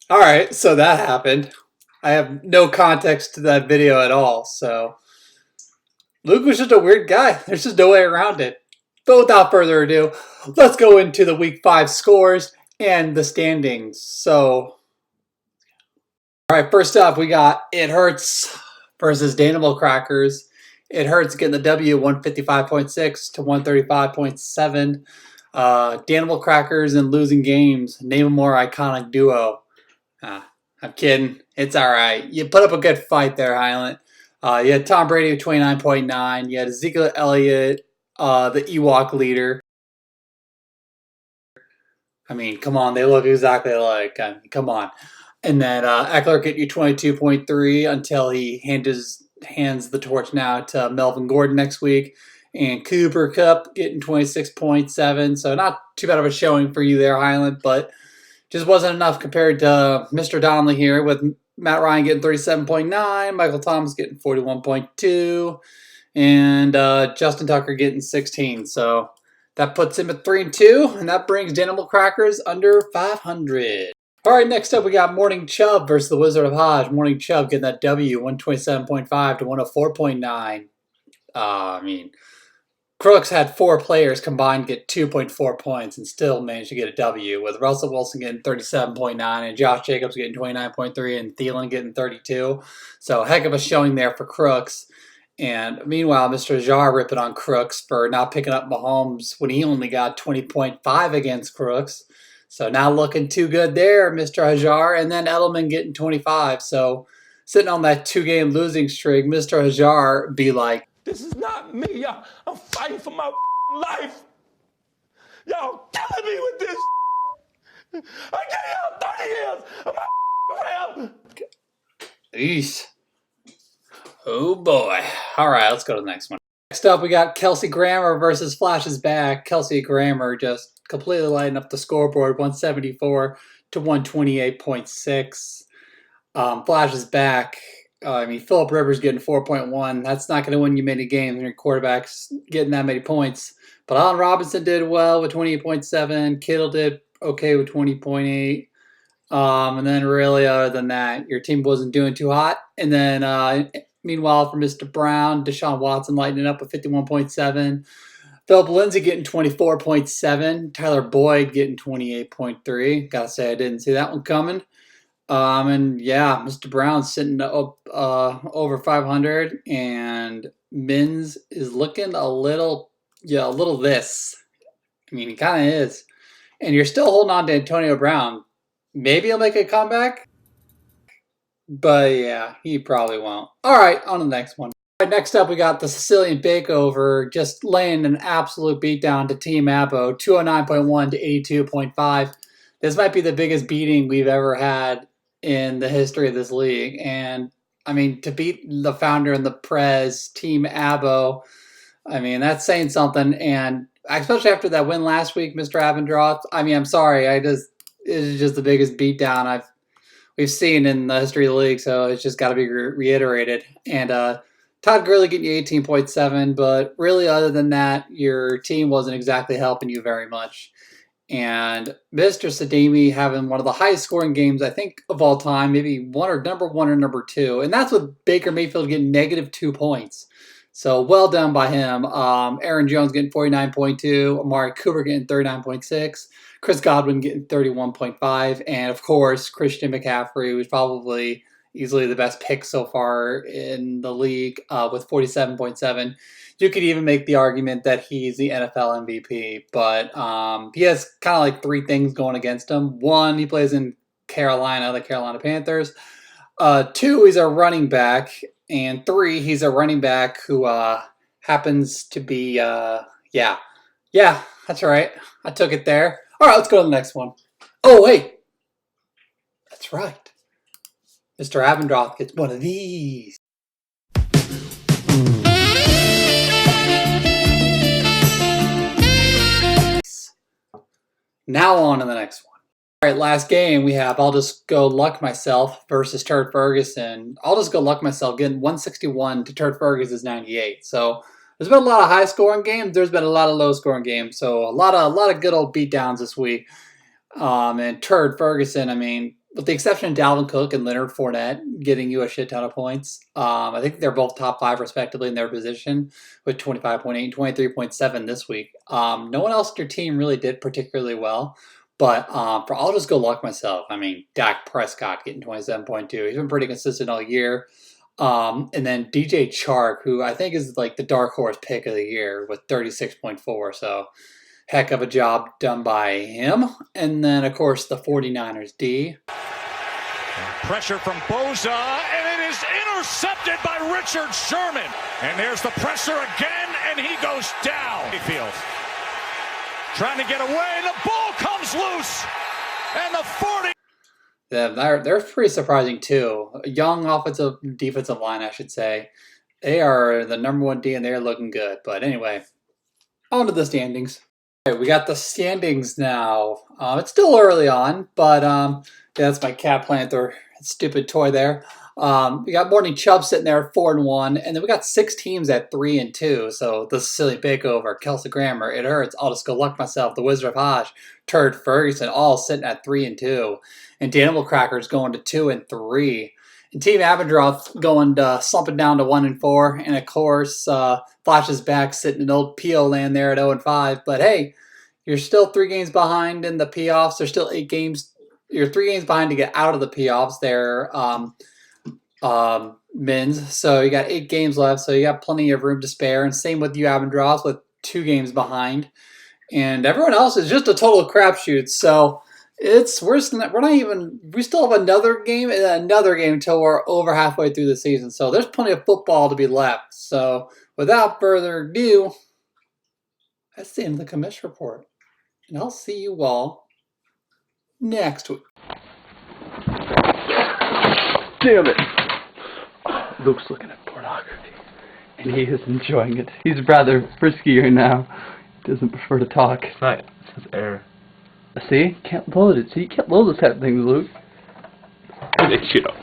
Alright, so that happened. I have no context to that video at all, so Luke was just a weird guy. There's just no way around it. But without further ado, let's go into the Week 5 scores and the standings. So, alright, first up we got It Hurts versus Danimal Crackers. It Hurts getting the W, 155.6 to 135.7. Danimal Crackers and losing games. Name a more iconic duo. I'm kidding. It's alright. You put up a good fight there, Highland. You had Tom Brady with 29.9. You had Ezekiel Elliott, the Ewok leader. I mean, come on. They look exactly alike. I mean, come on. And then Eckler getting you 22.3 until he hands the torch now to Melvin Gordon next week. And Cooper Kupp getting 26.7. So not too bad of a showing for you there, Highland, but just wasn't enough compared to Mr. Donnelly here with Matt Ryan getting 37.9, Michael Thomas getting 41.2, and Justin Tucker getting 16. So that puts him at 3-2, and that brings Danimal Crackers under 500. All right, next up we got Morning Chubb versus the Wizard of Hodge. Morning Chubb getting that W, 127.5 to 104.9. I mean, Crooks had 4 players combined get 2.4 points and still managed to get a W, with Russell Wilson getting 37.9 and Josh Jacobs getting 29.3 and Thielen getting 32. So heck of a showing there for Crooks. And meanwhile, Mr. Hajar ripping on Crooks for not picking up Mahomes when he only got 20.5 against Crooks. So not looking too good there, Mr. Hajar. And then Edelman getting 25. So sitting on that 2-game losing streak, Mr. Hajar be like, "This is not me, y'all. I'm fighting for my life. Y'all killing me with this. I gave y'all 30 years of my family." Eesh. Oh boy. Alright, let's go to the next one. Next up, we got Kelsey Grammer versus Flash's back. Kelsey Grammer just completely lighting up the scoreboard, 174 to 128.6. Flash's back. I mean, Phillip Rivers getting 4.1. That's not going to win you many games when your quarterback's getting that many points. But Allen Robinson did well with 28.7. Kittle did okay with 20.8. And then really other than that, your team wasn't doing too hot. And then meanwhile for Mr. Brown, Deshaun Watson lighting it up with 51.7. Philip Lindsay getting 24.7. Tyler Boyd getting 28.3. Gotta say I didn't see that one coming. And yeah, Mr. Brown sitting up over 500, and Mins is looking a little this. I mean, he kind of is. And you're still holding on to Antonio Brown. Maybe he'll make a comeback, but yeah, he probably won't. All right, on to the next one. All right, next up, we got the Sicilian Bakeover just laying an absolute beatdown to Team Abo, 209.1 to 82.5. This might be the biggest beating we've ever had in the history of this league. And I mean, to beat the founder and the prez, Team Abo, I mean, that's saying something. And especially after that win last week, Mr. Abendroth, I mean, I'm sorry. It is just the biggest beatdown we've seen in the history of the league. So it's just got to be reiterated. And Todd Gurley getting you 18.7, but really other than that, your team wasn't exactly helping you very much. And Mr. Sadimi having one of the highest scoring games, I think, of all time, maybe number one or number 2. And that's with Baker Mayfield getting -2 points. So well done by him. Aaron Jones getting 49.2, Amari Cooper getting 39.6, Chris Godwin getting 31.5, and of course, Christian McCaffrey was probably easily the best pick so far in the league with 47.7. You could even make the argument that he's the NFL MVP, but he has kind of like 3 things going against him. 1, he plays in Carolina, the Carolina Panthers. 2, he's a running back. And 3, he's a running back who happens to be, yeah, that's right. I took it there. All right, let's go to the next one. Oh, wait. That's right. Mr. Abendroth gets one of these. Now on to the next one. All right, last game we have I'll Just Go Luck Myself versus Turd Ferguson. I'll Just Go Luck Myself getting 161 to Turd Ferguson's 98. So there's been a lot of high scoring games. There's been a lot of low scoring games. So a lot of good old beatdowns this week. And Turd Ferguson, I mean, with the exception of Dalvin Cook and Leonard Fournette getting you a shit ton of points, I think they're both top 5 respectively in their position with 25.8 and 23.7 this week. No one else on your team really did particularly well. But for I'll Just Go Luck Myself, I mean, Dak Prescott getting 27.2. He's been pretty consistent all year. And then DJ Chark, who I think is like the dark horse pick of the year with 36.4. So heck of a job done by him. And then, of course, the 49ers D. Pressure from Boza, and it is intercepted by Richard Sherman. And there's the pressure again, and he goes down. Mayfield trying to get away, the ball comes loose, and the 40. Yeah, they're pretty surprising, too. A young offensive, defensive line, I should say. They are the number 1 D, and they're looking good. But anyway, on to the standings. Okay, we got the standings now. It's still early on, but yeah, that's my cat playing with their stupid toy there. We got Morning Chubb sitting there at 4-1, and then we got 6 teams at 3-2. So the Silly Bakeover, Kelsey Grammer, It Hurts, I'll Just Go Luck Myself, the Wizard of Oz, Turd Ferguson, all sitting at 3-2, and Danimal Crackers going to 2-3. And Team Abendroth going to slumping down to 1-4, and of course, Flash's back sitting in old PO land there at 0-5. But hey, you're still 3 games behind in the playoffs. There's still 8 games. You're 3 games behind to get out of the playoffs there, Mins. So you got 8 games left. So you got plenty of room to spare. And same with you, Abendroth, with 2 games behind. And everyone else is just a total crapshoot. So it's worse than that. We still have another game and another game until we're over halfway through the season. So there's plenty of football to be left. So without further ado, that's the end of the Commish report. And I'll see you all next week. Damn it! Luke's looking at pornography, and he is enjoying it. He's rather frisky right now. He doesn't prefer to talk. It's not. It says error. See? Can't load it. See, you can't load those type of things, Luke. You know.